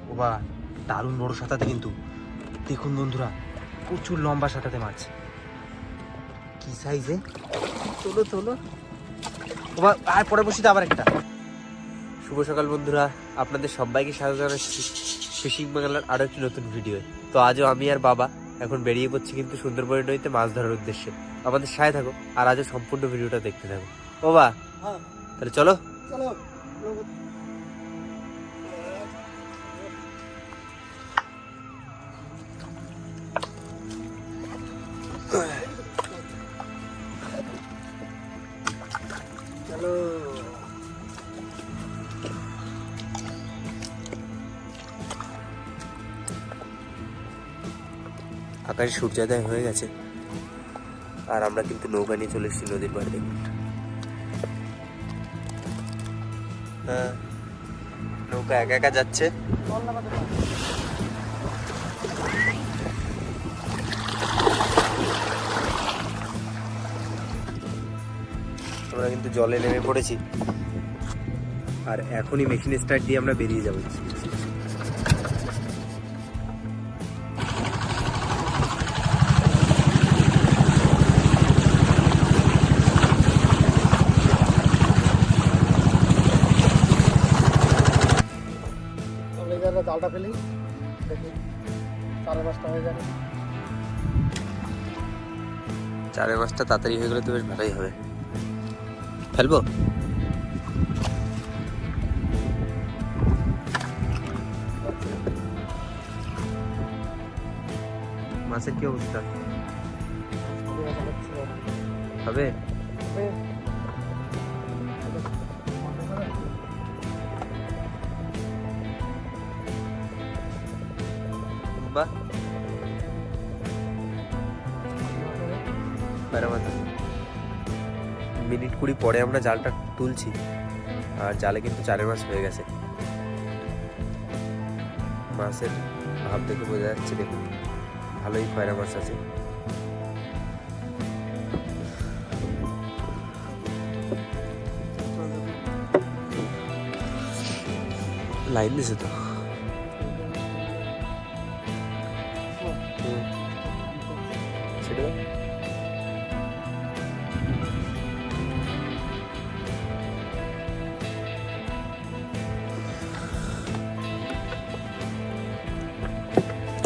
ও বা দারুণ বড় সাঁতাতে কিন্তু দেখুন বন্ধুরা, প্রচুর লম্বা সাঁতাতে মাছ। কি সাইজে, চলো চলো ও বা, আর পরে বসিতে আবার একটা। শুভ সকাল বন্ধুরা, আপনাদের সবাইকে স্বাগত জানাচ্ছি ফিশিং বাংলার আরও একটি নতুন ভিডিও। তো আজও আমি আর বাবা এখন বেরিয়ে পড়ছি কিন্তু সুন্দরবন নদীতে মাছ ধরার উদ্দেশ্যে। আমাদের সাথে থাকো আর আজও সম্পূর্ণ ভিডিওটা দেখতে থাকো। ও বা তাহলে চলো চলো। চলো আকাশে সূর্যোদয় হয়ে গেছে আর আমরা কিন্তু নৌকা নিয়ে চলে এসেছি নদীর পাড়ে। দেখুন হ্যাঁ, নৌকা একা একা যাচ্ছে। আমরা কিন্তু জলে নেমে পড়েছি আর এখনই মেশিন স্টার্ট দিয়ে আমরা বেরিয়ে যাবো। জালটা ফেলি, দেখি 5:30 হয়ে যাবে। 5:30 তাড়াতাড়ি হয়ে গেলে তো বেশ ভালোই হবে। ফেলবো? মাছের কি অবস্থা হবে? মিনিট 20 পরে আমরা জালটা তুলছি আর জালে কিন্তু 4 মাছ হয়ে গেছে। মাছের ভাব দেখে বোঝা যাচ্ছে, দেখুন ভালোই খয়রা মাছ আছে। লাইন দিছে তো। সেটা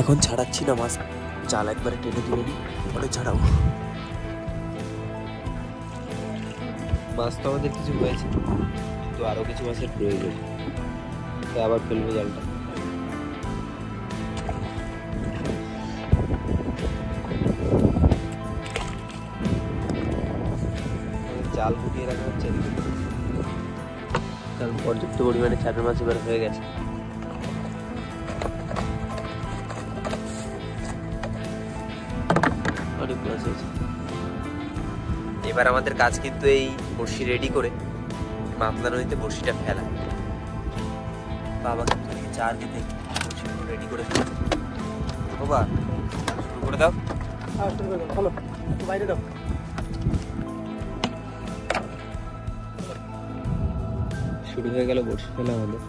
এখন ছাড়াচ্ছি না মাছ, জাল একবারে টেনে তুলে নিই পরে ছাড়াবো। মাছ তো আমাদের কিছু হয়েছে কিন্তু আরো কিছু মাছের প্রয়োজন, তাই আবার ফেলবো জালটা। জাল গুটিয়ে রাখা হচ্ছে কারণ পর্যাপ্ত পরিমাণে 4 মাছ এবার হয়ে গেছে। এবার আমাদের কাজ কিন্তু এই বড়শি রেডি করে মাতলা নদীতে বড়শিটা ফেলা। বাবা কিন্তু চার দিতে বড়শিগুলো রেডি করে ফেলছে। বাবা শুরু করে দাও। হ্যাঁ শুরু করে দাও, চলো বাইরে দাও। শুরু হয়ে গেল বড়শি ফেলা আমাদের।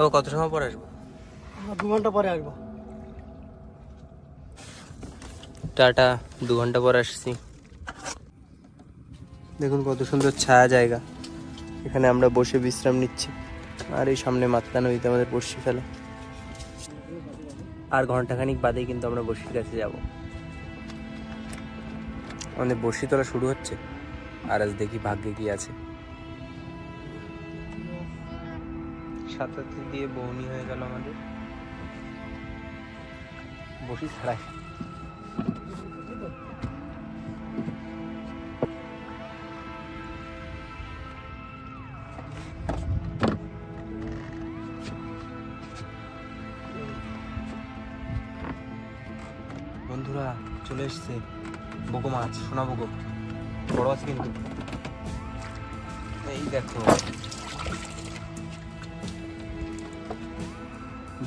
ও কত সময় পরে আসবো? 2 ঘন্টা পরে আসবো। টাটা, 2 ঘন্টা পরে আসছি। দেখুন কত সুন্দর ছায়া জায়গা, এখানে আমরা বসে বিশ্রাম নিচ্ছি আর এই সামনে মাতলা নদীতে আমাদের বড়শি ফেলা। আর ঘন্টাখানিক বাদেই কিন্তু আমরা বড়শির কাছে যাব। আমাদের বড়শি তোলা শুরু হচ্ছে আর আজ দেখি ভাগ্যে কি আছে। সাঁতারতে দিয়ে বউনি হয়ে গেল আমাদের বড়শি ছাড়াই। বন্ধুরা চলে এসছে বগো মাছ, সোনা বগো, বড় আছে কিন্তু। এই দেখো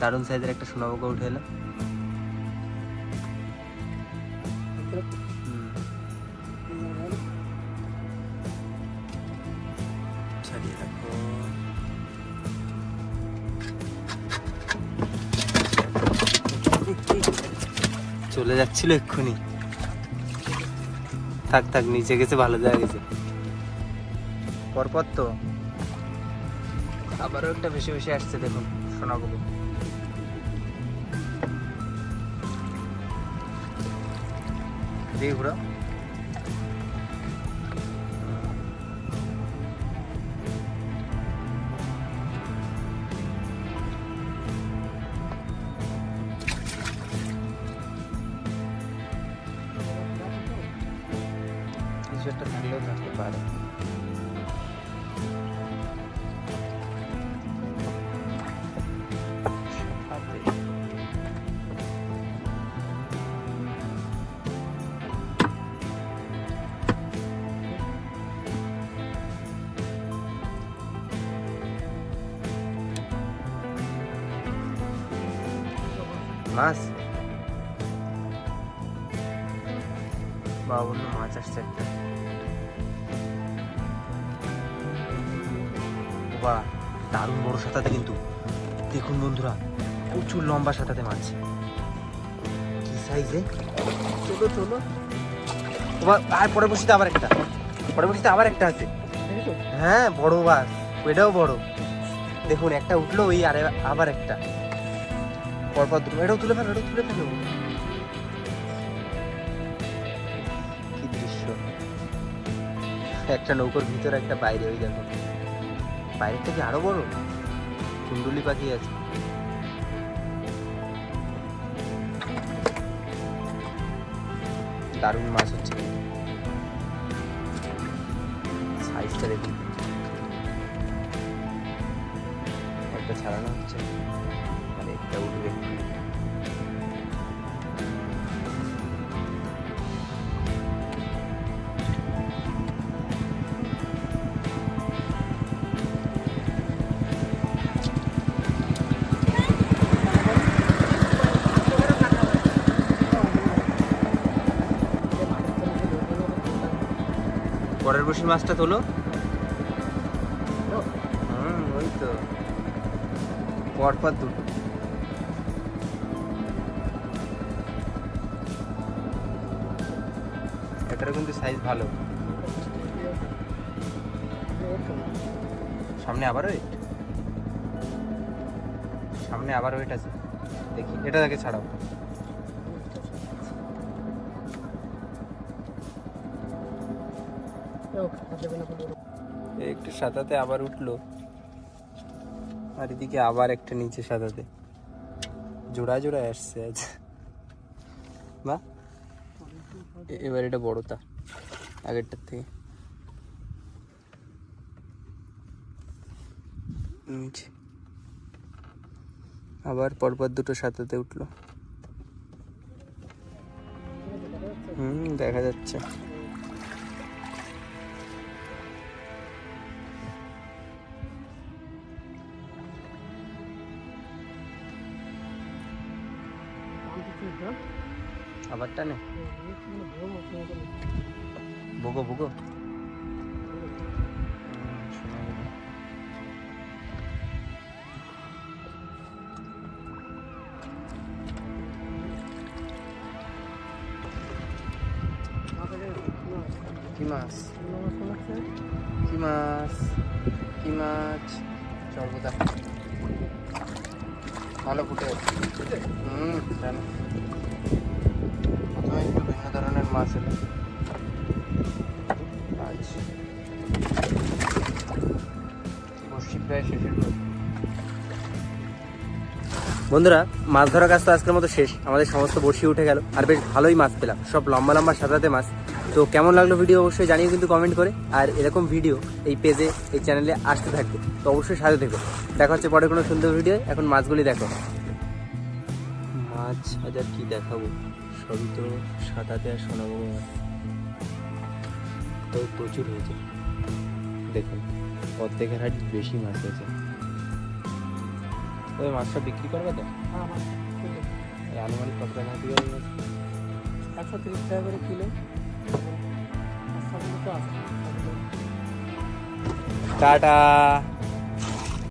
দারুণ সাইজের একটা সোনামুখা উঠে এলো। ছাড়িয়ে রাখো। চলে যাচ্ছিল এক্ষুনি। থাক থাক, নিচে গেছে, ভালো জায়গা গেছে। পরপর তো আবারও একটা বেশি বেশি আসছে, দেখুন সোনাগুলো। দেখি ঘুরা। কিছু একটা থাকলেও থাকতে পারে। মাছ, বাবা বললো মাছ আসছে একটা। বাবা দারুণ বড় সাঁতাতে কিন্তু, দেখুন বন্ধুরা, প্রচুর লম্বা সাঁতাতে মাছ। কি সাইজে! চলো চলো বাবা, আর পরে বসিতে আবার একটা, পরে বসিতে আবার একটা আছে। হ্যাঁ বড় মাছ, ওইটাও বড়। দেখুন একটা উঠলো, ওই আরে আবার একটা। পরপর দুটো, এটাও তুলে ফেলো, এটাও তুলে ফেলো। কি দৃশ্য! একটা নৌকোর ভিতরে, একটা বাইরে। ওই দেখো বাইরের থেকে আরো বড় কুন্ডুলি পাখি আছে। দারুণ মাছ হচ্ছে, সাইজটা দেখুন। একটা ছাড়ানো হচ্ছে আর একটা উঠবে। পরের বসি মাছটা তোলো। ওই তো পরপর দুটো। এটারও কিন্তু সাইজ ভালো। সামনে আবার ওয়েট, সামনে আবার ওয়েট আছে। দেখি এটা দেখে ছাড়াও। একটু সাঁতাতে আবার উঠলো, আর এদিকে আবার একটা নিচে সাঁতাতে। জোড়া জোড়ায় আসছে আজ। বা এবার এটা বড়টা আগেরটার থেকে। নিচে আবার পরপর দুটো সাঁতাতে উঠলো। দেখা যাচ্ছে। আবার টানে ভোগো ভোগো। কি মাছ, কি মাছ, কি মাছ! সর্বদা ভালো ফুটে। জানো প্রথমে একটু ভিন্ন ধরনের মাছ এলো আজ। বর্ষি প্রায় শেষের পর। বন্ধুরা মাছ ধরার কাজ তো আজকের মতো শেষ। আমাদের সমস্ত বড়শি উঠে গেল, আর বেশ ভালোই মাছ পেলাম, সব লম্বা লম্বা সাদাতে মাছ। তো কেমন লাগলো ভিডিও অবশ্যই জানিয়ে কিন্তু কমেন্ট করে। আর এরকম ভিডিও এই পেজে, এই চ্যানেলে আসতে থাকবে, তো অবশ্যই সাথে থেকো। দেখা হচ্ছে পরে কোনো সুন্দর ভিডিও। এখন মাছগুলি দেখো। মাছ হাজার কি দেখাবো, সবই তো সাদাতে আর সোনামুখো মাছ। তো প্রচুর হয়েছে দেখুন। অর্ধেকের হাইট বেশি মাছ হয়েছে। ওই মাছটা বিক্রি করবে তো? হ্যাঁ মাছ এই আনুমানিক কত টাকা দিয়ে 130 টাকা করে কিলো। আচ্ছা তো আছে। টাটা।